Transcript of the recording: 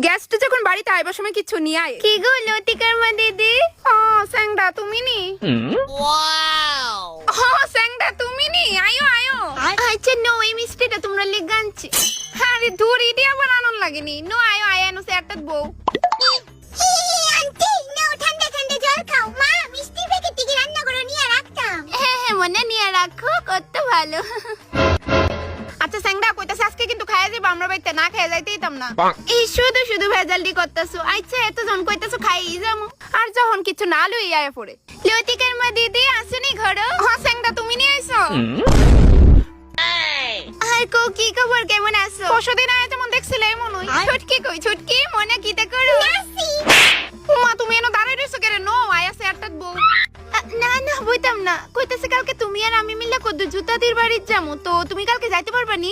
Guest যখন বাড়িতে আইবার সময় কিছু নিয়ে আয়। কি গো লতিকার মা দিদি? ও স্যাংডা তুমি নি? ওয়াও! ও স্যাংডা তুমি নি? আয়ো আয়ো। আচ্ছা নো, এই মিষ্টিটা তোমরা লেগে আনছি। আরে দূর ইডি আবার আনন্দ লাগেনি। নো আয়ো আয়ানো সেটাত বউ। আন্টি নাও, ঠান্ডা ঠান্ডা জল খাও। মা মিষ্টি প্যাকেট থেকে রান্না করে নিয়ে রাখতাম। হ্যাঁ হ্যাঁ, মনে নিয়ে রাখো, কত ভালো। আচ্ছা স্যাংডা কইতাছে আজকে কিন্তু খাইয়া যাইবা, আমরা বাইতে না খাইয়া যাইতেইতাম না। এই শুধু শুধু ভেজালটি করতেছো। আচ্ছা এত জন কইতাছো খাইই যামু। আর যখন কিছু না লই আয়া পড়ে। লতিকার মা দিদি আসুনি ঘরে। ও স্যাংডা তুমি নিয়ে আইছো? আর কো কি খবর, কেমন আছো? পরশুদিন আয়া যেমন দেখছিলে মন হই। ছুটকি কই, ছুটকি মনে কিতা করো? মা তুমি এনো দাঁড়াই রইছো কেন? নো আয়া সেটাত বউ। না না বইতাম না, কইতাছে কালকে তুমি আর আমি মিলে কত জুতাদির বাড়ির যামু, তো তুমি কালকে যাইতে পারবা নি?